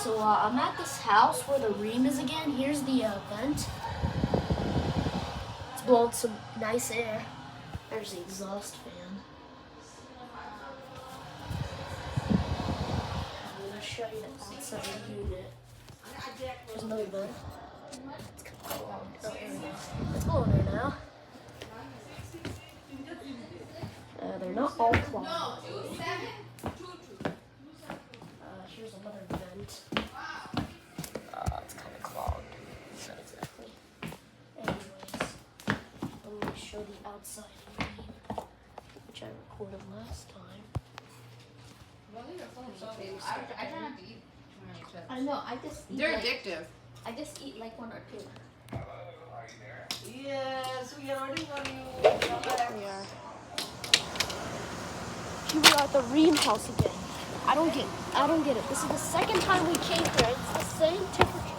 So I'm at this house where the rheem is again. Here's the vent. It's blowing some nice air. There's the exhaust fan. I'm going to show you the outside of the unit. There's another vent. It's kind of long. Oh, here we go. It's blowing air now. They're not all clogged. Here's another vent. It's kind of clogged. Not exactly. Anyways, let me show the outside rheem, which I recorded last time. I don't have to eat too many chips. I know, I just eat They're like, addictive. I just eat like one or two. Yes, we are already running. We are. Here we are at the rheem house again. I don't get it. This is the second time we came here. It's the same temperature.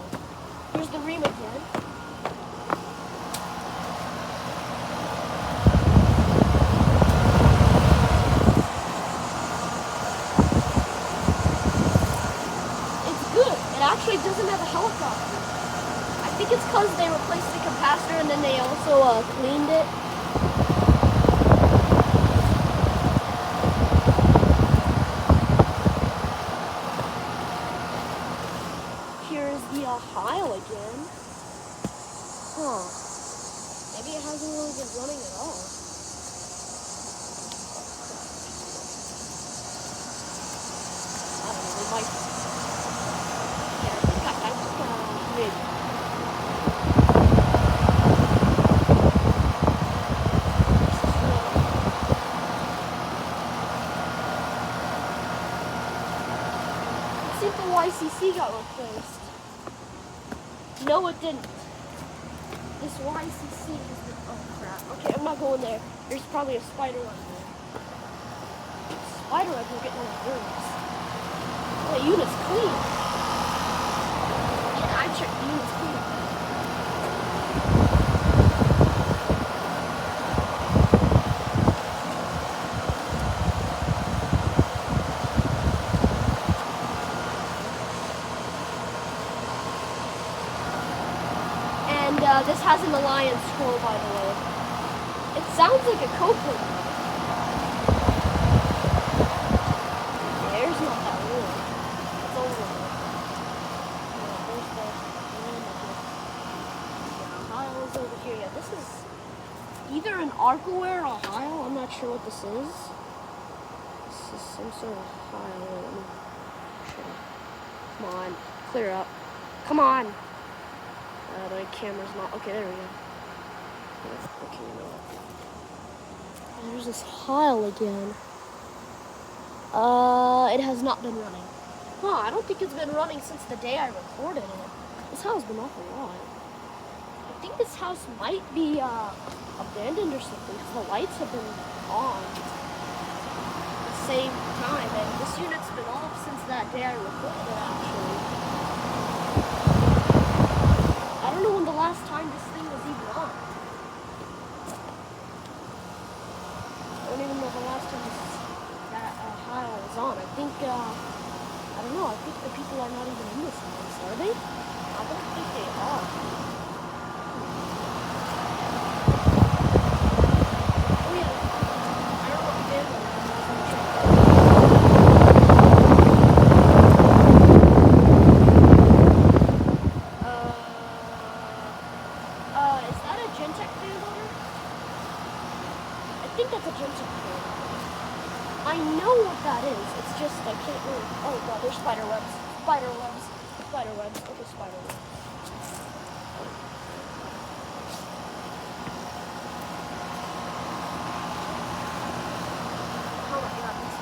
Here's the rheem again. It's good. It actually doesn't have a helicopter. I think it's because they replaced the capacitor and then they also cleaned it. Here's the Ohio again. Huh. Maybe it hasn't really been running at all. I don't know, they might. Yeah, I think maybe. Let's see if the YCC got replaced. No, it didn't. This YCC has been. Oh crap. Okay, I'm not going there. There's probably a spider on there. Spider up here getting on my nerves. The unit's clean. Yeah, I checked the unit's clean. And this has an Alliance scroll, by the way. It sounds like a Copeland. There's not that wood. It's over there. Yeah, there's the land again. Yeah, Ohio's over here. Yeah, this is either an Arkaware or Ohio. I'm not sure what this is. This is some sort of Ohio. Let me show you. Come on, clear up. Come on. The camera's not. Okay, there we go. Okay, you know what? There's this Heil again. It has not been running. Huh, I don't think it's been running since the day I recorded it. This house has been off a lot. I think this house might be abandoned or something because the lights have been on at the same time. And this unit's been off since that day I recorded it, actually. I don't know when the last time this thing was even on. I don't even know the last time that Ohio was on. I think, I don't know, I think the people are not even in this house, are they? I don't think they are. Oh yeah, I don't know what family is that a Gentech fan motor? I think that's a Gentech fan. I know what that is. It's just I can't really. Oh god, there's spider webs. Spider webs. Spider webs. Okay, spider webs. Oh my god, this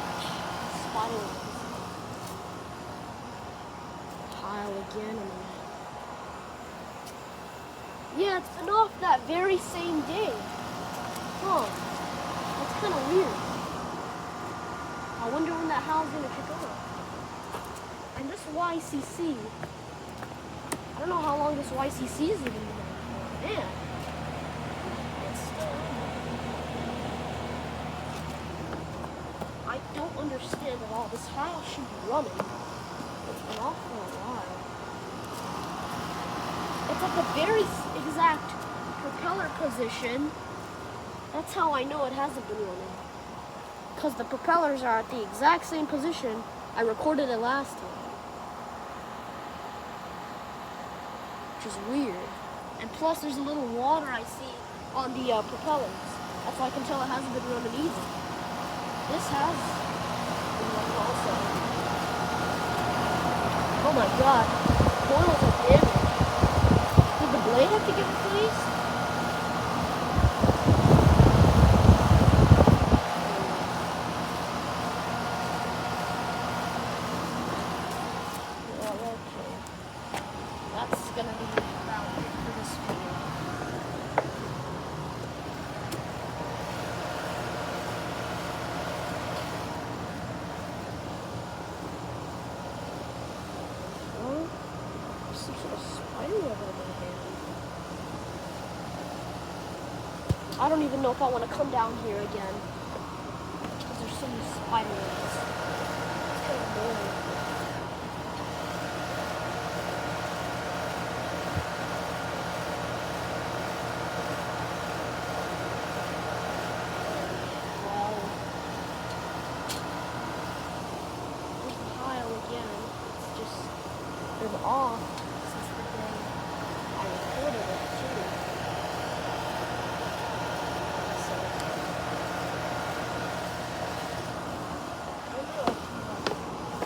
spider webs. Pile again and then. Yeah, it's been off that very same day. Huh. That's kind of weird. I wonder when that house is going to kick on. And this YCC, I don't know how long this YCC is even been on for. Man. It's still on there. I don't understand at all. This house should be running. It's been off for a while. It's at the very exact propeller position. That's how I know it hasn't been running. Because the propellers are at the exact same position I recorded it last time. Which is weird. And plus there's a little water I see on the propellers. That's why I can tell it hasn't been running either. This has been running also. Oh my god. Coils are damaged. Did the blade have to get replaced? That's gonna be about it for this video. Oh, there's some sort of spider web on my hand. I don't even know if I want to come down here again. Because there's so many spider webs. It's kind of boring. Been off since the day I recorded it too. So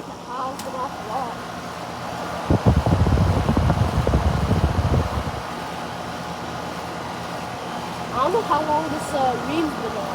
the tile's been off a lot. I don't know how long this rheems been on.